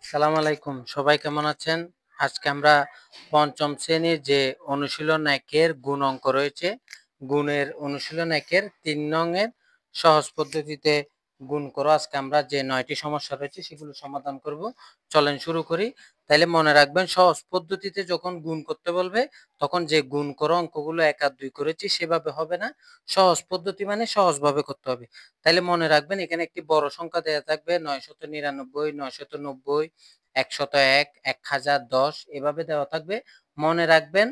সালাম আলাইকুম, সবাই কেমন আছেন? আজকে আমরা পঞ্চম শ্রেণীর যে অনুশীলন একের গুণ অঙ্ক রয়েছে, গুণের অনুশীলন একের ৩ নং-এর সহজ পদ্ধতিতে গুণ করো। আজকে আমরা যে ৯টি সমস্যা রয়েছে সেগুলো সমাধান করব। চলেন শুরু করি। তাইলে মনে রাখবেন, সহজ পদ্ধতিতে যখন গুণ করতে বলবে তখন যে গুণ করো অঙ্কগুলো ১ আর ২ করেছি সেভাবে হবে না। সহজ পদ্ধতি মানে সহজভাবে করতে হবে। তাইলে মনে রাখবেন, এখানে একটি বড় সংখ্যা দেয়া থাকবে ৯৯৯, ৯৯০, ১০১, ১০১০ এভাবে দেওয়া থাকবে। মনে রাখবেন,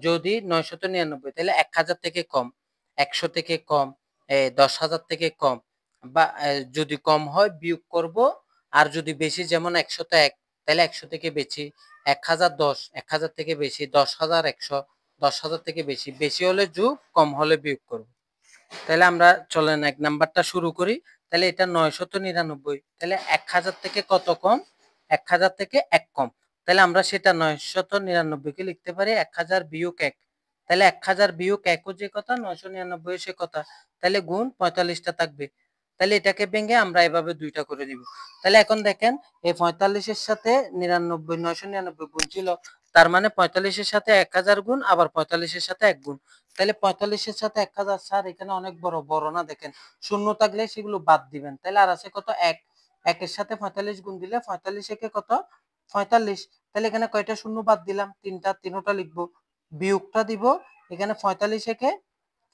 যদি ৯৯৯ তাহলে ১০০০ থেকে কম, ১০০ থেকে কম, ১০,০০০ থেকে কম বা যদি কম হয় বিয়োগ করব। আর যদি বেশি, যেমন ১০১ তাহলে ১০০ থেকে বেশি, ১০১০ ১০০০ থেকে বেশি, ১০,১০০ ১০,০০০ থেকে বেশি, বেশি হলে যোগ, কম হলে বিয়োগ করব। তাহলে আমরা চলেন ১ নাম্বারটা শুরু করি। তাহলে এটা ৯৯৯, তাহলে ১০০০ থেকে কত কম? ১০০০ থেকে ১ কম। তাহলে আমরা সেটা ৯৯৯ কে লিখতে পারি ১০০০ বিয়োগ ১। তাহলে ১০০০ বিয়োগ ১ ও যে কথা, ৯৯৯ ও সে কথা। তাহলে গুণ ৪৫ টা থাকবে। তাহলে এটাকে ভেঙে আমরা এভাবে ২টা করে দিব। তাহলে এখন দেখেন, এই ৪৫ এর সাথে ৯৯ ৯৯৯ গুণ ছিল। তার মানে ৪৫ এর সাথে ১০০০ গুণ, আবার ৪৫ এর সাথে ১ গুণ। তাহলে ৪৫ এর সাথে ১০০০, স্যার এখানে অনেক বড়, বড় না দেখেন। শূন্য থাকলে সেগুলো বাদ দিবেন। তাহলে আর আছে কত? ১। ১ এর সাথে ৪৫ গুণ দিলে ৪৫ একে কত? ৪৫। তাহলে এখানে কয়টা শূন্য বাদ দিলাম? ৩টা, ৩টা লিখবো। বিয়োগটা দিব। এখানে ৪৫ একে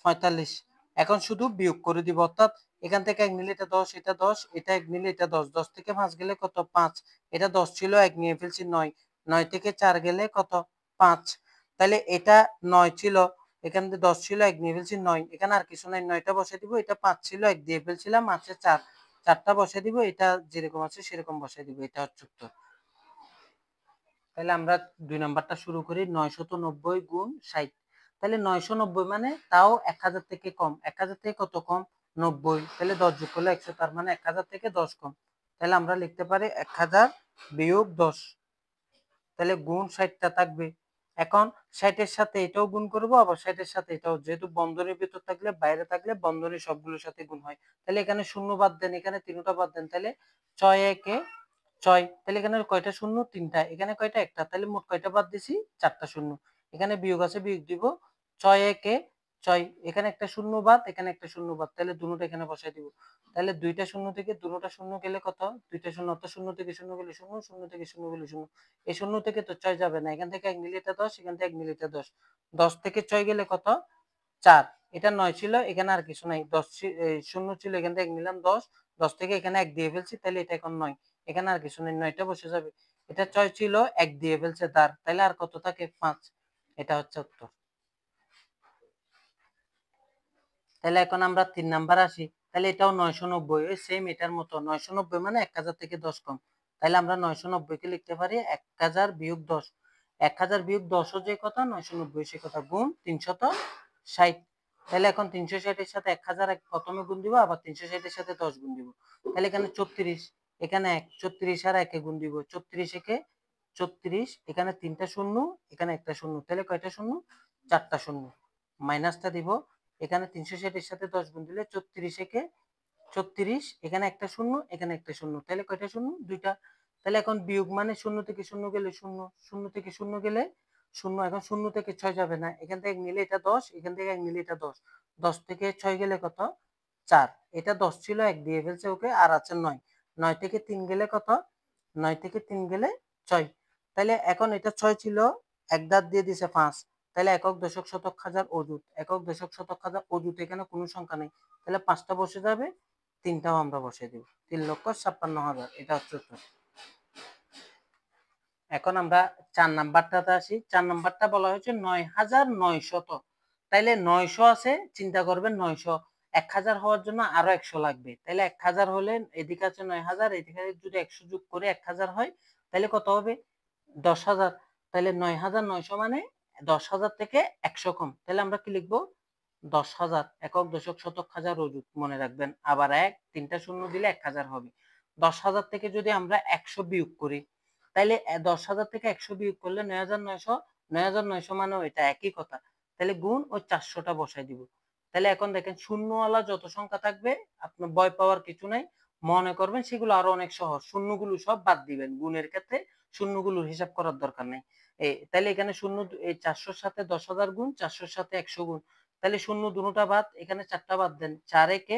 ৪৫। এখন শুধু বিয়োগ করে দিব, অর্থাৎ এখান থেকে ১ নিলে এটা ১০, এটা ১০, এটা ১ নিলে এটা ১০, ১০ থেকে ৫ গেলে কত? ৫। এটা ১০ ছিল, ১ নিয়ে ফেলছি ৯, ৯ থেকে ৪ গেলে কত? ৫। তাহলে এটা ৯ ছিল, এখান থেকে ১০ ছিল, ১ নিয়ে ফেলছি ৯, এখানে আর কিছু নাই, ৯টা বসাই দিব। এটা ৫ ছিল, ১ দিয়ে ফেলছিলাম, আছে ৪, ৪টা বসাই দিব। এটা যেরকম আছে সেরকম বসাই দিব। এটা হচ্ছে উত্তর। তাহলে আমরা ২ নাম্বারটা শুরু করি। ৯৯০ গুণ ৬০। তাহলে ৯৯০ মানে তাও ১০০০ থেকে কম। ১০০০ থেকে কত কম? ৯০। তাহলে ১০ যোগ করলে ১০০, তার মানে ১০০০ থেকে ১০ কম। তাহলে আমরা লিখতে পারি ১০০০ বিয়োগ ১০। তাহলে গুণ ৬০ টা থাকবে। এখন ৬০ এর সাথে এটাও গুণ করব, আবার ৬০ এর সাথে এটাও। যেহেতু বন্ধনীর ভিতর থাকলে, বাইরে থাকলে বন্ধনীর সবগুলোর সাথে গুণ হয়। তাহলে এখানে শূন্য বাদ দেন, এখানে ৩টা বাদ দেন। তাহলে ৬ একে ৬। তাহলে এখানে কয়টা শূন্য? ৩টা। এখানে কয়টা? একটা। তাহলে মোট কয়টা বাদ দিছি? ৪টা শূন্য। এখানে বিয়োগ আছে, বিয়োগ দিব। ৬ একে ৬। এখানে একটা শূন্য বাদ, এখানে একটা শূন্য বাদ। তাহলে দুটোটা এখানে বসাই দিব। তাহলে ২টা শূন্য থেকে দুটোটা শূন্য গেলে কত? ২টা শূন্য, অর্থাৎ শূন্য থেকে শূন্য গেলে শূন্য, শূন্য থেকে শূন্য গেলে শূন্য। এই শূন্য থেকে তো ৬ যাবে না। এখান থেকে ১ নিলে এটা ১০, এখান থেকে ১ নিলে এটা ১০। ১০ থেকে ৬ গেলে কত? ৪। এটা ৯ ছিল, এখানে আর কিছু নাই। ১০ শূন্য ছিল, এখান থেকে ১ নিলাম ১০। ১০ থেকে এখানে ১ দিয়ে ফেলছি, তাহলে এটা এখন ৯। এখানে আর কিছু নেই, ৯টা বসে যাবে। এটা ৬ ছিল, ১ দিয়ে ফেলছে দাঁড়। তাহলে আর কত থাকে? ৫। এটা হচ্ছে উত্তর। তাহলে এখন আমরা ৩ নাম্বার আসি। তাহলে এটাও ৯৯০, ওই সেম এটার মতো। ৯৯০ মানে ১০০০ থেকে ১০ কম। তাহলে আমরা ৯৯০ কে লিখতে পারি ১০০০ বিয়োগ ১০। ১০০০ বিয়োগ ১০ ও যে কথা, ৯৯০ সে কথা, গুণ ৩৬০। তাহলে এখন ৩৬০ এর সাথে ১০০০ প্রথমে গুণ দিব, আবার ৩৬০ এর সাথে ১০ গুণ দিব। তাহলে এখানে ৩৪, এখানে ১, ৩৪ আর ১ এ গুণ দিব। ৩৪ একে ৩৪, এখানে ৩টা শূন্য, এখানে একটা শূন্য। তাহলে কয়টা শূন্য? ৪টা শূন্য। মাইনাসটা দিব। এখানে ৩৬০ এর সাথে ১০ গুণ দিলে ৩৪ একে ৩৪, এখানে একটা শূন্য, এখানে একটা শূন্য। তাহলে কয়টা শূন্য? ২টা। তাহলে এখন বিয়োগ মানে শূন্য থেকে শূন্য গেলে শূন্য, শূন্য থেকে শূন্য গেলে শূন্য। এখন শূন্য থেকে ৬ যাবে না। এখান থেকে ১ নিলে এটা ১০, এখান থেকে ১ নিলে এটা ১০। ১০ থেকে ৬ গেলে কত? ৪। এটা ১০ ছিল, ১ দিয়ে ফেলছে, ওকে। আর আছে ৯। ৯ থেকে ৩ গেলে কত? ৯ থেকে ৩ গেলে ৬। তাহলে এখন এটা ৬ ছিল, ১ দাঁত দিয়ে দিছে ৫। তাহলে একক, দশক, শতক, হাজার, অযুত। একক, দশক, শতক, হাজার, অযুত। এখানে কোনো সংখ্যা নেই। তাহলে ৫টা বসে যাবে, ৩টাও আমরা বসিয়ে দিব। ৩,৫৬,০০০। এটা হচ্ছে উত্তর। এখন আমরা ৪ নাম্বারটাতে আসি। ৪ নাম্বারটা বলা হয়েছে ৯,৯০০। তাইলে ৯০০ আছে, চিন্তা করবেন ৯০০। ১০০০ হওয়ার জন্য আরো ১০০ লাগবে। তাইলে ১০০০ হলে এদিকে আছে ৯০০০, এদিকে যদি ১০০ যোগ করে ১০০০ হয়, তাহলে কত হবে? ১০,০০০। তাহলে ৯,৯০০ মানে ১০,০০০ থেকে ১০০ কম। তাহলে আমরা কি লিখবো? ১০,০০০। একক, দশক, শতক, হাজার, অযুত। মনে রাখবেন। আবার ১, ৩টা শূন্য দিলে ১০০০ হবে। ১০,০০০ থেকে যদি আমরা ১০০ বিয়োগ করি, তাইলে ১০,০০০ থেকে ১০০ বিয়োগ করলে ৯,৯০০। ৯,৯০০ মানেও এটা একই কথা। তাহলে গুণ ওই ৪০০টা বসাই দিব। তাহলে এখন দেখেন, শূন্যওয়ালা যত সংখ্যা থাকবে আপনার ভয় পাওয়ার কিছু নাই। মনে করবেন সেগুলো আরো অনেক সহজ। শূন্যগুলো সব বাদ দিবেন। গুণের ক্ষেত্রে শূন্যগুলোর হিসাব করার দরকার নেই। তাহলে এখানে শূন্য, এই 400 সাথে 10,000 গুণ, 400 সাথে 100 গুণ। তাহলে শূন্য দুটোটা বাদ, এখানে 4টা বাদ দেন। 4 একে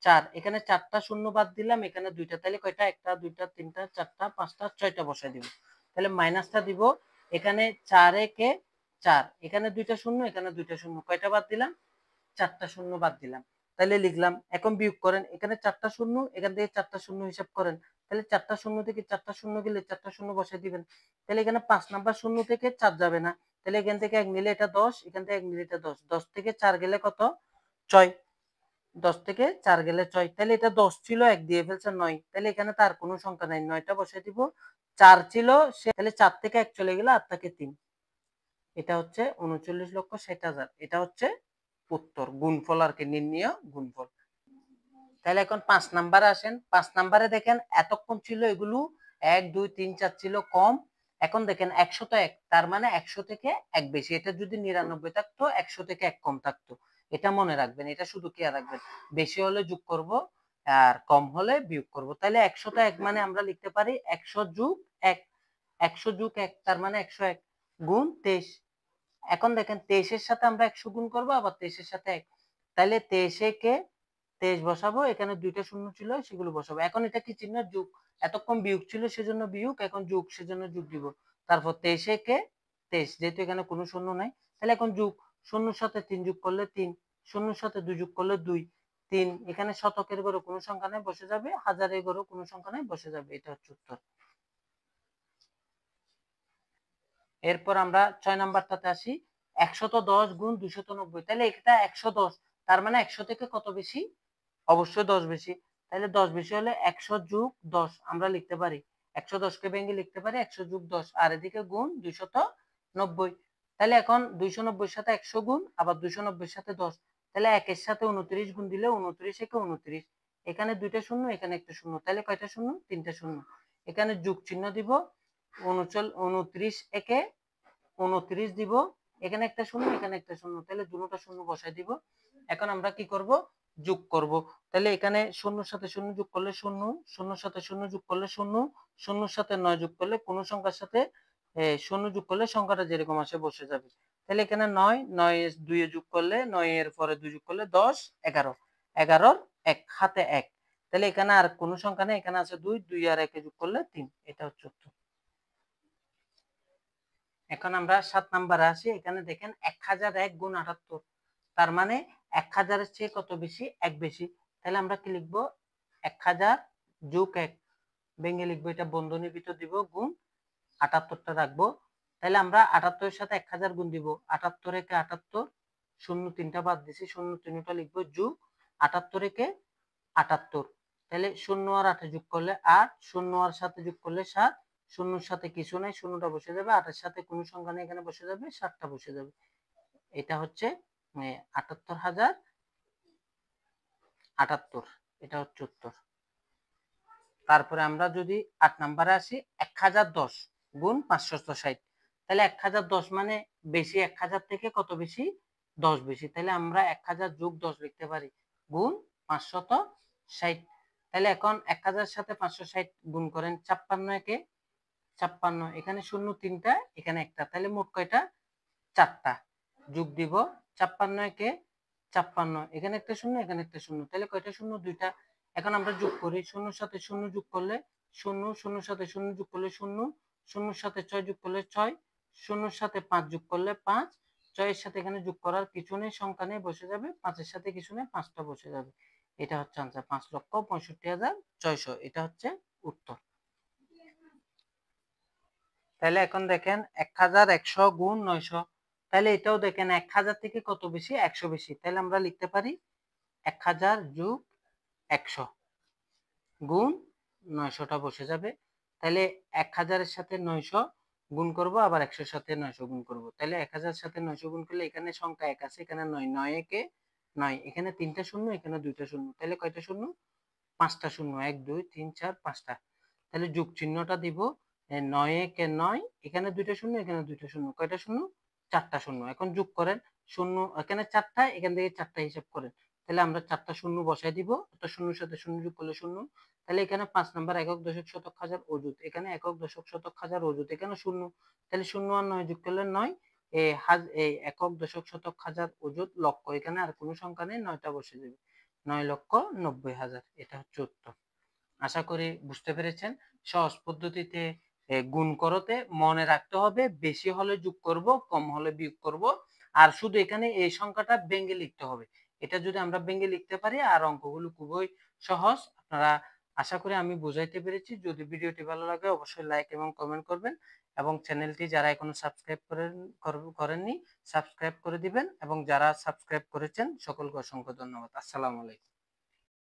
4, এখানে 4টা শূন্য বাদ দিলাম, এখানে 2টা। তাহলে কয়টা? 1টা 2টা 3টা 4টা 5টা 6টা বসাই দিব। তাহলে মাইনাসটা দিব, এখানে 4 একে 4, এখানে 2টা শূন্য, এখানে 2টা শূন্য। কয়টা বাদ দিলাম? 4টা শূন্য বাদ দিলাম। তাহলে লিখলাম। এখন বিয়োগ করেন, এখানে 4টা শূন্য, এখান থেকে 4টা শূন্য হিসাব করেন। তাহলে 4টা শূন্য থেকে 4টা শূন্য গেলে 4টা শূন্য বসাই দিবেন। তাহলে এখানে 5 নাম্বার শূন্য থেকে 4 যাবে না। তাহলে এখান থেকে 1 নিলে এটা 10, এখান থেকে 1 নিলে এটা 10। 10 থেকে 4 গেলে কত? 6। 10 থেকে 4 গেলে 6। তাহলে এটা 10 ছিল, 1 দিয়ে ফেলছে 9। তাহলে এখানে তার কোনো সংখ্যা নাই, 9টা বসাই দিব। 4 ছিল সে, তাহলে 4 থেকে 1 চলে গেলে আর থাকে 3। এটা হচ্ছে 39,60,000। এটা হচ্ছে উত্তর। গুণফল আর কি, নির্ণেয় গুণফল। তাহলে এখন 5 নাম্বারে আসেন। 5 নাম্বারে দেখেন এতক্ষণ ছিল এগুলো 1 2 3 4 ছিল কম। এখন দেখেন 100 তো 1, তার মানে 100 থেকে 1 বেশি। এটা যদি 99 থাকতো 100 থেকে 1 কম থাকতো। এটা মনে রাখবেন, এটা শুধু খেয়াল রাখবেন। বেশি হলে যোগ করব আর কম হলে বিয়োগ করব। তাহলে 100 তো 1 মানে আমরা লিখতে পারি 100 যোগ 1। 100 যোগ 1 তার মানে 101 গুণ 23। এখন দেখেন 23 এর সাথে আমরা 100 গুণ করব, আবার 23 এর সাথে 1। তাহলে 23 কে 23 বসাবো, এখানে 2টা শূন্য ছিল সেগুলো বসাবো। এখন এটা কি চিহ্ন? যোগ। এতক্ষণ বিয়োগ ছিল সেজন্য বিয়োগ, এখন যোগ সেজন্য যোগ দিব। তারপর 23 কে 23, যেহেতু এখানে কোনো শূন্য নাই, তাহলে এখন যোগ। শূন্যর সাথে 3 যোগ করলে 3, শূন্যর সাথে 2 যোগ করলে 2, 3। এখানে শতকের ঘরে কোনো সংখ্যা নাই, বসে যাবে। হাজারের ঘরে কোনো সংখ্যা নাই, বসে যাবে। এটা হচ্ছে উত্তর। এরপর আমরা 6 নাম্বারটাতে আসি। 110 গুণ 290। তাহলে এটা 110, তার মানে 100 থেকে কত বেশি? অবশ্যই 10 বেশি। তাহলে 10 বেশি হলে 100 যোগ 10 আমরা লিখতে পারি। 110 কে ভেঙে লিখতে পারি 100 যোগ 10, আর এদিকে গুণ 290। তাহলে এখন 290 এর সাথে 100 গুণ, আবার 290 এর সাথে 10। তাহলে 1 এর সাথে 29 গুণ দিলে 29 একে 29। এখানে 2টা শূন্য, এখানে একটা শূন্য। তাহলে কয়টা শূন্য? 3টা শূন্য। এখানে যোগ চিহ্ন দিব। 29 একে 29 দিব। এখানে একটা শূন্য, এখানে একটা শূন্য। তাহলে দুটোটা শূন্য বসাই দিব। এখন আমরা কি করব? যোগ করব। তাহলে এখানে শূন্যর সাথে শূন্য যোগ করলে শূন্য, শূন্যর সাথে শূন্য যোগ করলে শূন্য, শূন্যর সাথে 9 যোগ করলে কোন সংখ্যার সাথে শূন্য যোগ করলে সংখ্যাটা যেরকম আসে বসে যাবে। তাহলে এখানে 9, 9 এর 2 এ যোগ করলে 9 এর পরে 2 যোগ করলে 10, 11। 11 1 হাতে 1। তাহলে এখানে আর কোন সংখ্যা নেই, এখানে আছে 2, 2 আর 1 এ যোগ করলে 3। এটা হচ্ছে উত্তর। এখন আমরা 7 নাম্বারে আসি। এখানে দেখেন 1001 গুণ 78, তার মানে 1000 এর চেয়ে কত বেশি? 1 বেশি। তাহলে আমরা কি লিখব? 1000 যোগ 1 ভেঙে লিখবো, এটা বন্ধনীর ভিতর দিব, গুণ 78টা রাখবো। তাহলে আমরা 78 এর সাথে 1000 গুণ দিব। 78 একে 78, শূন্য 3টা বাদ দিছি, শূন্য 3টা লিখবো, যোগ 78 একে 78। তাহলে শূন্য আর 8 যোগ করলে 8, শূন্য আর সাথে যোগ করলে 7, শূন্যর সাথে কিছু নাই, শূন্যটা বসে যাবে। 8 এর সাথে কোনো সংখ্যা নেই, এখানে বসে যাবে, 7টা বসে যাবে। এটা হচ্ছে 78,078। এটা হচ্ছে উত্তর। তারপরে আমরা যদি 8 নাম্বারে আসি, 1010 গুণ 560। তাহলে 1010 মানে বেশি, 1000 থেকে কত বেশি? 10 বেশি। তাহলে আমরা 1000 যোগ 10 লিখতে পারি, গুণ 560। তাহলে এখন 1000 এর সাথে 560 গুণ করেন। 56 একে 56, এখানে শূন্য 3টা, এখানে একটা। তাহলে মোট কয়টা? 4টা। যোগ দিব। 56 একে 56, এখানে একটা শূন্য, এখানে একটা শূন্য। তাহলে কয়টা শূন্য? 2টা। এখন আমরা যোগ করি। শূন্যর সাথে শূন্য যোগ করলে শূন্য, শূন্যর সাথে শূন্য যোগ করলে শূন্য, শূন্যর সাথে 6 যোগ করলে 6, শূন্যর সাথে 5 যোগ করলে 5, 6 এর সাথে এখানে যোগ করার কিছু নেই, সংখ্যা নেই, বসে যাবে। 5 এর সাথে কিছু নেই, 5টা বসে যাবে। এটা হচ্ছে আনসার, 5,65,600। এটা হচ্ছে উত্তর। তাহলে এখন দেখেন 1100 গুণ 900। তাহলে এটাও দেখেন 1000 থেকে কত বেশি? 100 বেশি। তাহলে আমরা লিখতে পারি 1000 যোগ 100 গুণ 900টা বসে যাবে। তাহলে 1000 এর সাথে 900 গুণ করব, আবার 100 এর সাথে 900 গুণ করব। তাহলে 1000 এর সাথে 900 গুণ করলে এখানে সংখ্যা 1 আছে, এখানে 9, 9 একে 9, এখানে 3টা শূন্য, এখানে 2টা শূন্য। তাহলে কয়টা শূন্য? 5টা শূন্য। 1 2 3 4 5টা। তাহলে যোগ চিহ্নটা দিব। 9 একে 9, এখানে 2টা শূন্য, এখানে 2টা শূন্য। কয়টা শূন্য? 4টা শূন্য। এখন যোগ করেন। শূন্য এখানে 4টা, এখান থেকে 4টা হিসাব করেন। তাহলে আমরা 4টা শূন্য বসাই দিব। অর্থাৎ শূন্যর সাথে শূন্য যোগ করলে শূন্য। তাহলে এখানে 5 নাম্বার একক দশক শতক হাজার অযুত, এখানে একক দশক শতক হাজার অযুত, এখানে শূন্য, তাহলে 0 আর 9 যোগ করলে 9, এই একক দশক শতক হাজার অযুত লক্ষ, এখানে আর কোনো সংখ্যা নেই, 9টা বসে যাবে, 9,90,000, এটা হচ্ছে উত্তর। আশা করি বুঝতে পেরেছেন। সহজ পদ্ধতিতে গুণ করতে মনে রাখতে হবে বেশি হলে যোগ করব, কম হলে বিয়োগ করব, আর শুধু এখানে এই সংখ্যাটা ভেঙে লিখতে হবে। এটা যদি আমরা ভেঙে লিখতে পারি আর অঙ্কগুলো খুবই সহজ। আপনারা, আশা করি আমি বুঝাইতে পেরেছি। যদি ভিডিওটি ভালো লাগে অবশ্যই লাইক এবং কমেন্ট করবেন, এবং চ্যানেলটি যারা এখনো সাবস্ক্রাইব করেননি সাবস্ক্রাইব করে দিবেন, এবং যারা সাবস্ক্রাইব করেছেন সকলকে অসংখ্য ধন্যবাদ। আসসালামু আলাইকুম।